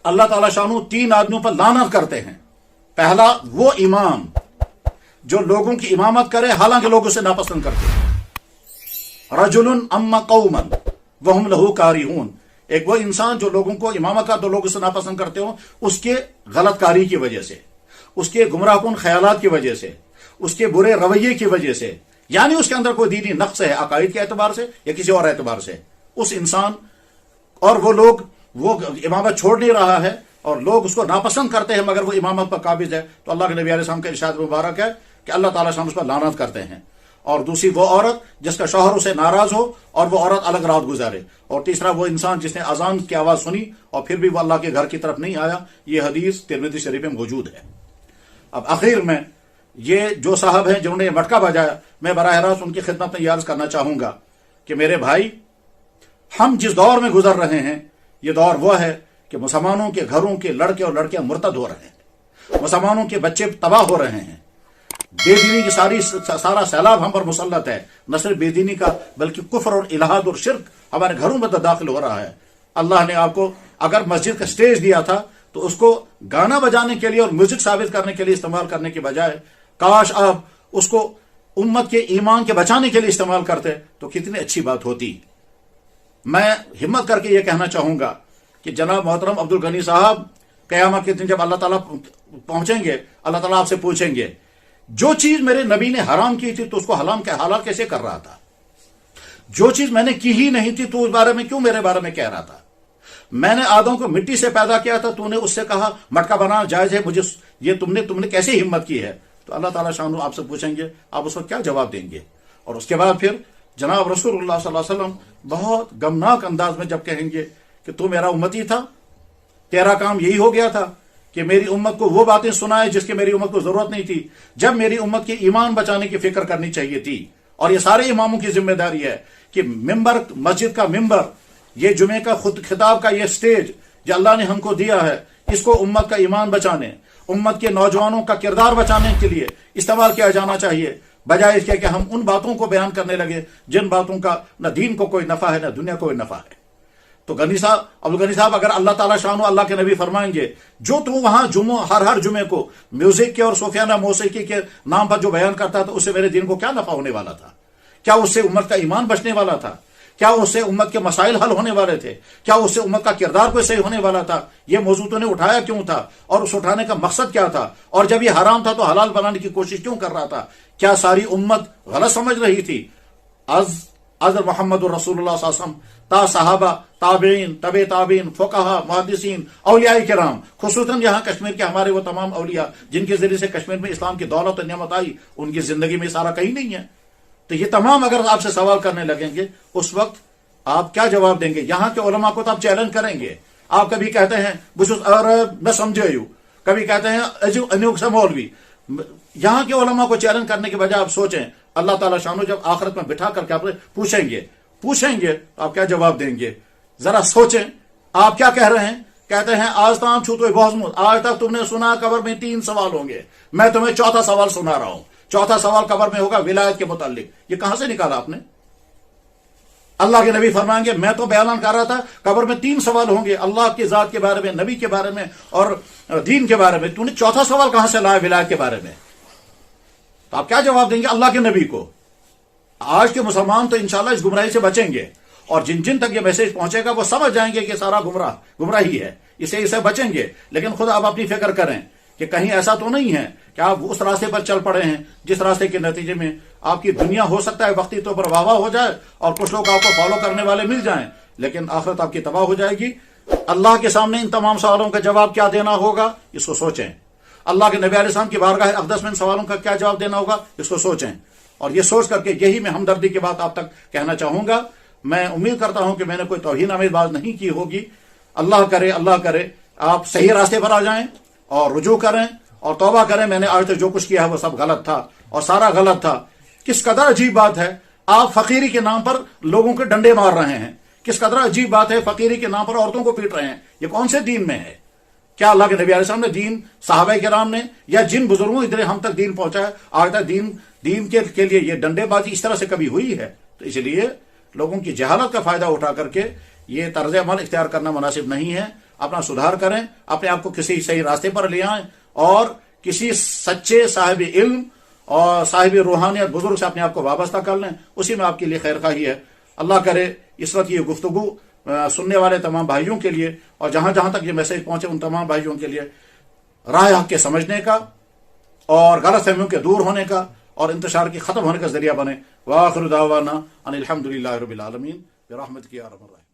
اللہ تعالیٰ شانو 3 آدمیوں پر لعنت کرتے ہیں۔ پہلا وہ امام جو لوگوں کی امامت کرے حالانکہ لوگ اسے ناپسند کرتے ہیں، رجل اما قوما وهم له کارہون، ایک وہ انسان جو لوگوں کو امامت کا تو لوگ اسے ناپسند کرتے ہوں اس کے غلط کاری کی وجہ سے، اس کے گمراہ کن خیالات کی وجہ سے، اس کے برے رویے کی وجہ سے، یعنی اس کے اندر کوئی دینی نقص ہے عقائد کے اعتبار سے یا کسی اور اعتبار سے، اس انسان اور وہ لوگ وہ امامت چھوڑ نہیں رہا ہے اور لوگ اس کو ناپسند کرتے ہیں مگر وہ امامت پر قابض ہے، تو اللہ کے نبی علیہ السلام کا ارشاد مبارک ہے کہ اللہ تعالیٰ شان اس پر لعنت کرتے ہیں۔ اور دوسری وہ عورت جس کا شوہر اسے ناراض ہو اور وہ عورت الگ رات گزارے، اور تیسرا وہ انسان جس نے اذان کی آواز سنی اور پھر بھی وہ اللہ کے گھر کی طرف نہیں آیا۔ یہ حدیث ترمذی شریف میں موجود ہے۔ اب آخر میں یہ جو صاحب ہیں جنہوں نے یہ مٹکا بجایا، میں براہ راست ان کی خدمت میں یہ عرض کرنا چاہوں گا کہ میرے بھائی، ہم جس دور میں گزر رہے ہیں یہ دور وہ ہے کہ مسلمانوں کے گھروں کے لڑکے اور لڑکیاں مرتد ہو رہے ہیں، مسلمانوں کے بچے تباہ ہو رہے ہیں، بے دینی کی سارا سیلاب ہم پر مسلط ہے، نہ صرف بے دینی کا بلکہ کفر اور الحاد اور شرک ہمارے گھروں میں داخل ہو رہا ہے۔ اللہ نے آپ کو اگر مسجد کا سٹیج دیا تھا تو اس کو گانا بجانے کے لیے اور میوزک ثابت کرنے کے لیے استعمال کرنے کے بجائے کاش آپ اس کو امت کے ایمان کے بچانے کے لیے استعمال کرتے تو کتنی اچھی بات ہوتی۔ میں ہمت کر کے یہ کہنا چاہوں گا کہ جناب محترم عبد الغنی صاحب، قیامت کے دن جب اللہ تعالیٰ پہنچیں گے، اللہ تعالیٰ آپ سے پوچھیں گے جو چیز میرے نبی نے حرام کی تھی تو اس کو حلال کیسے کر رہا تھا، جو چیز میں نے کی ہی نہیں تھی تو اس بارے میں کیوں میرے بارے میں کہہ رہا تھا، میں نے آدم کو مٹی سے پیدا کیا تھا تو نے اس سے کہا مٹکا بنا جائز ہے، مجھے یہ تم نے کیسے ہمت کی ہے۔ تو اللہ تعالیٰ شانو آپ سے پوچھیں گے، آپ اس وقت کیا جواب دیں گے؟ اور اس کے بعد پھر جناب رسول اللہ صلی اللہ علیہ وسلم بہت غمناک انداز میں جب کہیں گے کہ تو میرا امتی تھا، تیرا کام یہی ہو گیا تھا کہ میری امت کو وہ باتیں سنائے جس کی میری امت کو ضرورت نہیں تھی، جب میری امت کے ایمان بچانے کی فکر کرنی چاہیے تھی۔ اور یہ سارے اماموں کی ذمہ داری ہے کہ ممبر، مسجد کا ممبر، یہ جمعے کا خطاب کا یہ سٹیج جو اللہ نے ہم کو دیا ہے، اس کو امت کا ایمان بچانے، امت کے نوجوانوں کا کردار بچانے کے لیے استعمال کیا جانا چاہیے، بجائے اس کے کہ ہم ان باتوں کو بیان کرنے لگے جن باتوں کا نہ دین کو کوئی نفع ہے نہ دنیا کو کوئی نفع ہے۔ تو غنی صاحب، عبدالغنی صاحب، اگر اللہ تعالیٰ شان و اللہ کے نبی فرمائیں گے جو تو وہاں ہر جمعے کو میوزک کے اور صوفیانہ موسیقی کے نام پر جو بیان کرتا تھا، اس سے میرے دین کو کیا نفع ہونے والا تھا؟ کیا اس سے امت کا ایمان بچنے والا تھا؟ کیا اس سے امت کے مسائل حل ہونے والے تھے؟ کیا اس سے امت کا کردار کوئی صحیح ہونے والا تھا؟ یہ موضوع تو نے اٹھایا کیوں تھا اور اس اٹھانے کا مقصد کیا تھا؟ اور جب یہ حرام تھا تو حلال بنانے کی کوشش کیوں کر رہا تھا؟ کیا ساری امت غلط سمجھ رہی تھی؟ از محمد الرسول اللہ صلی اللہ علیہ وسلم تا صحابہ، تابعین، طب تابعین، فقہا، محدثین، اولیاء کرام، خصوصاً یہاں کشمیر کے ہمارے وہ تمام اولیاء جن کے ذریعے سے کشمیر میں اسلام کی دولت و نعمت آئی، ان کی زندگی میں سارا کہیں نہیں ہے۔ تو یہ تمام اگر آپ سے سوال کرنے لگیں گے اس وقت آپ کیا جواب دیں گے؟ یہاں کے علماء کو تو آپ چیلنج کریں گے۔ آپ کبھی کہتے ہیں میں سمجھے ہوں، کبھی کہتے ہیں انیوک سے مولوی۔ یہاں کے علماء کو چیلنج کرنے کے بجائے آپ سوچیں اللہ تعالیٰ شانو جب آخرت میں بٹھا کر کے آپ پوچھیں گے آپ کیا جواب دیں گے؟ ذرا سوچیں آپ کیا کہہ رہے ہیں۔ کہتے ہیں آج تام چھوتو بہت، آج تک تم نے سنا قبر میں 3 سوال ہوں گے، میں تمہیں 4تھا سوال سنا رہا ہوں۔ 4تھا سوال قبر میں ہوگا ولایت کے متعلق۔ یہ کہاں سے نکالا آپ نے؟ اللہ کے نبی فرمائیں گے میں تو بیان کر رہا تھا قبر میں 3 سوال ہوں گے، اللہ کی ذات کے بارے میں، نبی کے بارے میں اور دین کے بارے میں، تو نے 4تھا سوال کہاں سے لایا ولایت کے بارے میں؟ تو آپ کیا جواب دیں گے اللہ کے نبی کو؟ آج کے مسلمان تو انشاءاللہ اس گمراہی سے بچیں گے، اور جن تک یہ میسج پہنچے گا وہ سمجھ جائیں گے کہ سارا گمراہی ہے، اسے بچیں گے۔ لیکن خود آپ اپنی فکر کریں کہ کہیں ایسا تو نہیں ہے کہ آپ اس راستے پر چل پڑے ہیں جس راستے کے نتیجے میں آپ کی دنیا ہو سکتا ہے وقتی طور پر واہ ہو جائے اور کچھ لوگ آپ کو فالو کرنے والے مل جائیں، لیکن آخرت آپ کی تباہ ہو جائے گی۔ اللہ کے سامنے ان تمام سوالوں کا جواب کیا دینا ہوگا اس کو سوچیں۔ اللہ کے نبی علیہ السلام کی بارگاہ اقدس میں ان سوالوں کا کیا جواب دینا ہوگا اس کو سوچیں۔ اور یہ سوچ کر کے یہی میں ہمدردی کی بات آپ تک کہنا چاہوں گا۔ میں امید کرتا ہوں کہ میں نے کوئی توہین آمیز بات نہیں کی ہوگی۔ اللہ کرے آپ صحیح راستے پر آ جائیں اور رجوع کریں اور توبہ کریں۔ میں نے آج تک جو کچھ کیا ہے وہ سب غلط تھا اور سارا غلط تھا۔ کس قدر عجیب بات ہے، آپ فقیری کے نام پر لوگوں کے ڈنڈے مار رہے ہیں۔ کس قدر عجیب بات ہے، فقیری کے نام پر عورتوں کو پیٹ رہے ہیں۔ یہ کون سے دین میں ہے؟ کیا اللہ کے نبی علیہ السلام نے دین، صحابہ کرام نے یا جن بزرگوں ادھر ہم تک دین پہنچا ہے، آج تک دین کے لیے یہ ڈنڈے بازی اس طرح سے کبھی ہوئی ہے؟ تو اس لیے لوگوں کی جہالت کا فائدہ اٹھا کر کے یہ طرز عمل اختیار کرنا مناسب نہیں ہے۔ اپنا سدھار کریں، اپنے آپ کو کسی صحیح راستے پر لے آئیں اور کسی سچے صاحب علم اور صاحب روحانیت بزرگ سے اپنے آپ کو وابستہ کر لیں، اسی میں آپ کے لیے خیر خواہی ہے۔ اللہ کرے اس وقت یہ گفتگو سننے والے تمام بھائیوں کے لیے اور جہاں جہاں تک یہ میسج پہنچے ان تمام بھائیوں کے لیے راہ حق کے سمجھنے کا اور غلط فہمیوں کے دور ہونے کا اور انتشار کی ختم ہونے کا ذریعہ بنے۔ وآخر دعوانا ان الحمدللہ رب العالمین برحمتک یا ارحم الراحمین۔